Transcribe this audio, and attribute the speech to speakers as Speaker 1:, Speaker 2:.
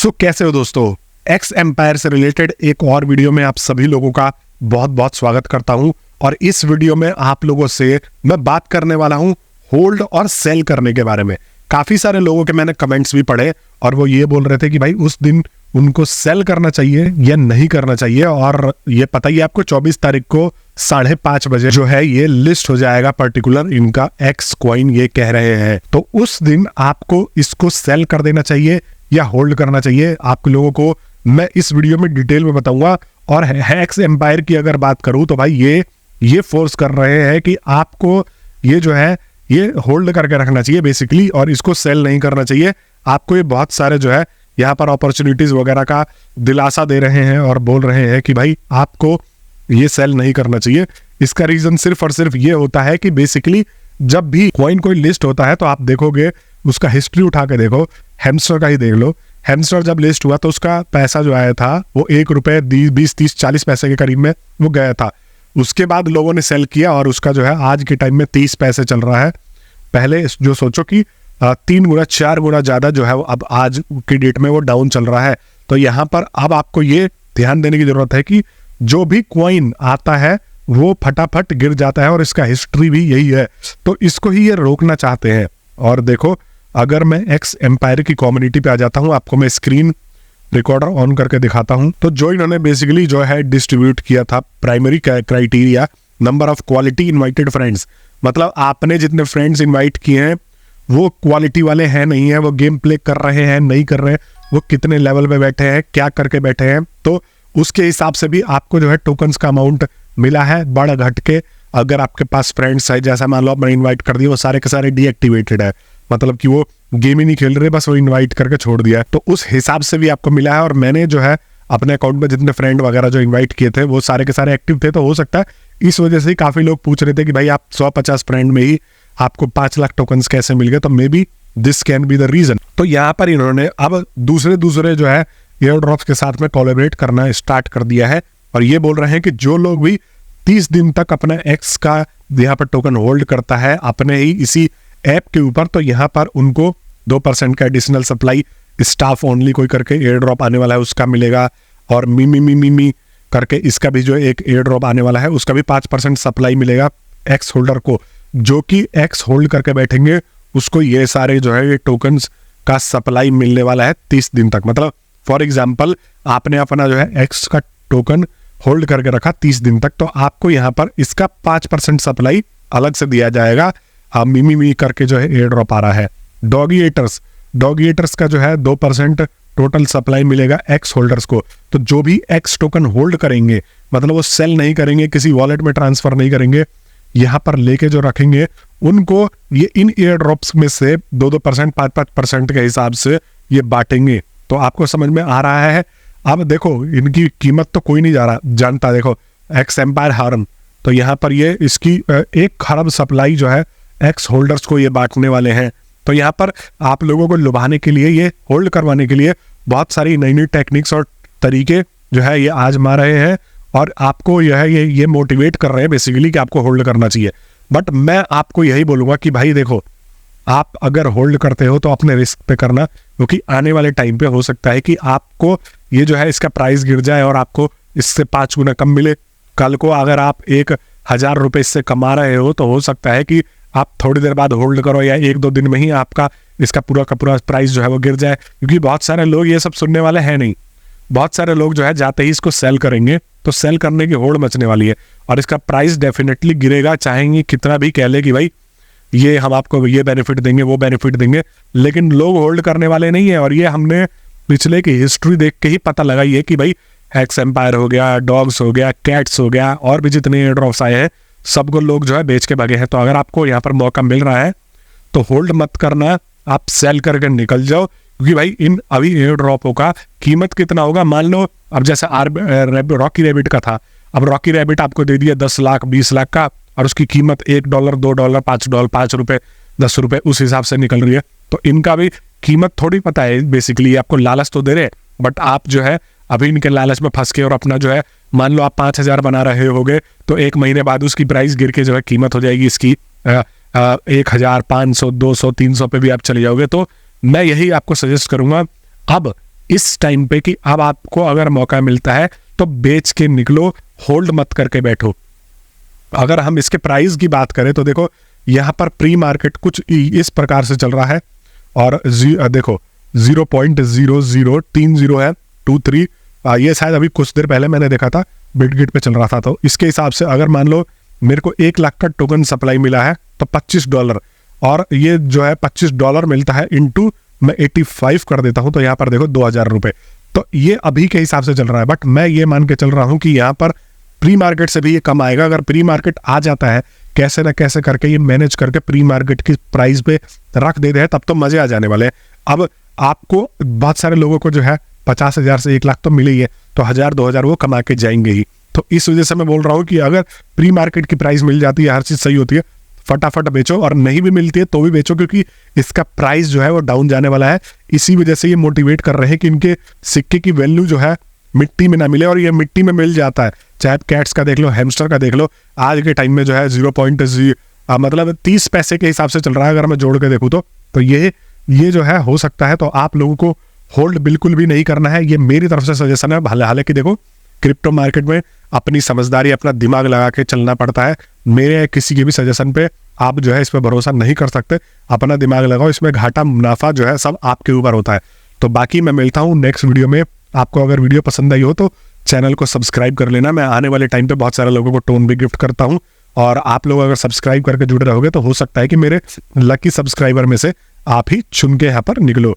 Speaker 1: सो कैसे हो दोस्तों, एक्स एम्पायर से रिलेटेड एक और वीडियो में आप सभी लोगों का बहुत बहुत स्वागत करता हूं। और इस वीडियो में आप लोगों से मैं बात करने वाला हूं होल्ड और सेल करने के बारे में। काफी सारे लोगों के मैंने कमेंट्स भी पढ़े और वो ये बोल रहे थे कि भाई उस दिन उनको सेल करना चाहिए या नहीं करना चाहिए। और ये पता ही आपको 24 तारीख को 5:30 बजे जो है ये लिस्ट हो जाएगा पर्टिकुलर इनका एक्स कॉइन, ये कह रहे हैं। तो उस दिन आपको इसको सेल कर देना चाहिए या होल्ड करना चाहिए, आप लोगों को मैं इस वीडियो में डिटेल में बताऊंगा। और एक्स एम्पायर की अगर बात करूं तो भाई ये फोर्स कर रहे हैं कि आपको ये जो है ये होल्ड करके रखना चाहिए बेसिकली, और इसको सेल नहीं करना चाहिए। आपको ये बहुत सारे जो है यहाँ पर अपॉर्चुनिटीज वगैरह का दिलासा दे रहे हैं और बोल रहे हैं कि भाई आपको ये सेल नहीं करना चाहिए। इसका रीजन सिर्फ और सिर्फ ये होता है कि बेसिकली जब भी कॉइन कोई लिस्ट होता है तो आप देखोगे उसका हिस्ट्री उठा के देखो, हैमस्टर का ही देख लो। हैमस्टर जब लिस्ट हुआ तो उसका पैसा जो आया था वो ₹1 20 30 40 पैसे के करीब में वो गया था। उसके बाद लोगों ने सेल किया और उसका जो है आज के टाइम में 30 पैसे चल रहा है। पहले जो सोचो कि 3 गुना 4 गुना ज्यादा जो है वो अब आज की डेट में वो डाउन चल रहा है। तो यहाँ पर अब आपको ये ध्यान देने की जरूरत है कि जो भी कॉइन आता है वो फटाफट गिर जाता है और इसका हिस्ट्री भी यही है। तो इसको ही ये रोकना चाहते हैं। और देखो, अगर मैं एक्स एम्पायर की कम्युनिटी पे आ जाता हूँ, आपको मैं स्क्रीन रिकॉर्डर ऑन करके दिखाता हूँ। तो जो इन्होंने बेसिकली जो है डिस्ट्रीब्यूट किया था primary criteria number of quality invited friends, मतलब आपने जितने फ्रेंड्स इनवाइट किए हैं वो क्वालिटी वाले हैं नहीं है, वो गेम प्ले कर रहे हैं नहीं कर रहे हैं, वो कितने लेवल पे बैठे हैं, क्या करके बैठे हैं, तो उसके हिसाब से भी आपको जो है टोकन्स का अमाउंट मिला है बढ़ घट के। अगर आपके पास फ्रेंड्स है, जैसा मान लो आपने इन्वाइट कर दिया, वो सारे के सारे डीएक्टिवेटेड है, मतलब कि वो गेम ही नहीं खेल रहे, बस वो इन्वाइट करके छोड़ दिया है, तो उस हिसाब से भी आपको मिला है। और मैंने जो है अपने अकाउंट में जितने फ्रेंड वगैरह जो इन्वाइट किए थे वो सारे के सारे एक्टिव थे। तो हो सकता है इस वजह से ही काफी लोग पूछ रहे थे कि भाई आप 150 फ्रेंड में ही आपको 5 लाख टोकन्स कैसे मिल गए, तो maybe this can be the reason. तो यहाँ पर इन्होंने अब दूसरे जो है एयर ड्रॉप्स के साथ में कोलैबोरेट करना स्टार्ट कर दिया है। और ये बोल रहे हैं कि जो लोग भी 30 दिन तक अपना एक्स का यहाँ पर टोकन होल्ड करता है अपने ही इसी ऐप के ऊपर, तो यहाँ पर उनको 2% का एडिशनल सप्लाई स्टाफ ओनली कोई करके एयर ड्रॉप आने वाला है उसका मिलेगा। और मी करके इसका भी जो एक एयर ड्रॉप आने वाला है उसका भी 5% सप्लाई मिलेगा एक्स होल्डर को। जो कि एक्स होल्ड करके बैठेंगे उसको ये सारे जो है ये टोकन्स का सप्लाई मिलने वाला है 30 दिन तक। मतलब फॉर एग्जाम्पल आपने अपना जो है एक्स का टोकन होल्ड करके रखा 30 दिन तक, तो आपको यहाँ पर इसका 5% सप्लाई अलग से दिया जाएगा। मी करके जो है एयर ड्रॉप आ रहा है। डॉगी एटर्स का जो है 2% टोटल सप्लाई मिलेगा एक्स होल्डर्स को। तो जो भी एक्स टोकन होल्ड करेंगे, मतलब वो सेल नहीं करेंगे, किसी वॉलेट में ट्रांसफर नहीं करेंगे, यहाँ पर लेके जो रखेंगे उनको ये इन एयर ड्रॉप्स में से 2% 5% के हिसाब से ये बांटेंगे। तो आपको समझ में आ रहा है। अब देखो इनकी कीमत तो कोई नहीं जानता। देखो एक्स एम्पायर हार्न, तो यहाँ पर ये इसकी 1 खरब सप्लाई जो है एक्स होल्डर्स को ये बांटने वाले हैं। तो यहाँ पर आप लोगों को लुभाने के लिए, ये होल्ड करवाने के लिए बहुत सारी नई टेक्निक्स और तरीके जो है ये आजमा रहे हैं और आपको ये मोटिवेट कर रहे हैं बेसिकली कि आपको होल्ड करना चाहिए। बट मैं आपको यही बोलूंगा कि भाई देखो, आप अगर होल्ड करते हो तो अपने रिस्क पे करना, क्योंकि आने वाले टाइम पे हो सकता है कि आपको ये जो है इसका प्राइस गिर जाए और आपको इससे 5 गुना कम मिले। कल को अगर आप 1,000 रुपए इससे कमा रहे हो तो हो सकता है कि आप थोड़ी देर बाद होल्ड करो या 1-2 दिन में ही आपका इसका पूरा का पूरा प्राइस जो है वो गिर जाए। क्योंकि बहुत सारे लोग ये सब सुनने वाले हैं नहीं। बहुत सारे लोग जो है जाते ही इसको सेल करेंगे तो सेल करने की होड़ मचने वाली है और इसका प्राइस डेफिनेटली गिरेगा, चाहेंगे कितना भी कह ले कि भाई ये हम आपको ये बेनिफिट देंगे वो बेनिफिट देंगे, लेकिन लोग होल्ड करने वाले नहीं है। और ये हमने पिछले की हिस्ट्री देख के ही पता लगाई है कि भाई एक्स एम्पायर हो गया, डॉग्स हो गया, कैट्स हो गया, और भी जितने एयर ड्रॉप्स आए हैं सबको लोग जो है बेच के भागे हैं। तो अगर आपको यहाँ पर मौका मिल रहा है तो होल्ड मत करना, आप सेल करके निकल जाओ। क्योंकि भाई इन अभी एयर ड्रॉपों का कीमत कितना होगा, मान लो अब जैसे रॉकी रैबिट का था, अब रॉकी रैबिट आपको दे दिया 10 लाख 20 लाख का और उसकी कीमत $1 $2 $5 5 रुपए 10 रुपए उस हिसाब से निकल रही है। तो इनका भी कीमत थोड़ी पता है, बेसिकली आपको लालच तो दे रहे, बट आप जो है अभी इनके लालच में फंस के और अपना जो है मान लो आप 5,000 बना रहे होगे तो 1 महीने बाद उसकी प्राइस गिर के जो है कीमत हो जाएगी इसकी 1,000 500 200 300 पे भी आप चले जाओगे। तो मैं यही आपको सजेस्ट करूंगा, अब इस टाइम पे कि अब आपको अगर मौका मिलता है तो बेच के निकलो, होल्ड मत करके बैठो। अगर हम इसके प्राइस की बात करें तो देखो यहाँ पर प्री मार्केट कुछ इस प्रकार से चल रहा है और देखो 0.0030 है 23। ये शायद अभी कुछ देर पहले मैंने देखा था, बिटगिट पे चल रहा था। तो इसके हिसाब से अगर मान लो मेरे को 1 लाख का टोकन सप्लाई मिला है तो $25, और ये जो है $25 मिलता है इंटू मैं 85 कर देता हूं तो यहाँ पर देखो 2000 रुपए। तो ये अभी के हिसाब से चल रहा है, बट मैं ये मान के चल रहा हूं कि यहाँ पर प्री मार्केट से भी ये कम आएगा। अगर प्री मार्केट आ जाता है कैसे ना कैसे करके, ये मैनेज करके प्री मार्केट की प्राइस पे रख देते हैं, तब तो मजे आ जाने वाले हैं। अब आपको बहुत सारे लोगों को जो है 50,000 से 1 लाख तो मिले ही है, तो 1000-2000 वो कमा के जाएंगे ही। तो इस वजह से मैं बोल रहा हूँ कि अगर प्री मार्केट की प्राइस मिल जाती है, हर चीज सही होती है, फटाफट बेचो, और नहीं भी मिलती है तो भी बेचो, क्योंकि इसका प्राइस जो है वो डाउन जाने वाला है। इसी वजह से ये मोटिवेट कर रहे हैं कि इनके सिक्के की वैल्यू जो है मिट्टी में ना मिले, और ये मिट्टी में मिल जाता है। चाहे कैट्स का देख लो, हैमस्टर का देख लो, आज के टाइम में जो है 0.0 मतलब 30 पैसे के हिसाब से चल रहा है अगर मैं जोड़ के देखूँ तो ये जो है हो सकता है। तो आप लोगों को होल्ड बिल्कुल भी नहीं करना है, ये मेरी तरफ से सजेशन है। हालांकि देखो क्रिप्टो मार्केट में अपनी समझदारी, अपना दिमाग लगा के चलना पड़ता है। मेरे किसी के भी सजेशन पे आप जो है इस पर भरोसा नहीं कर सकते, अपना दिमाग लगाओ, इसमें घाटा मुनाफा जो है सब आपके ऊपर होता है। तो बाकी मैं मिलता हूँ नेक्स्ट वीडियो में। आपको अगर वीडियो पसंद आई हो तो चैनल को सब्सक्राइब कर लेना। मैं आने वाले टाइम पे बहुत सारे लोगों को टोन भी गिफ्ट करता हूँ, और आप लोग अगर सब्सक्राइब करके जुड़े रहोगे तो हो सकता है कि मेरे लकी सब्सक्राइबर में से आप ही चुन के यहाँ पर निकलो।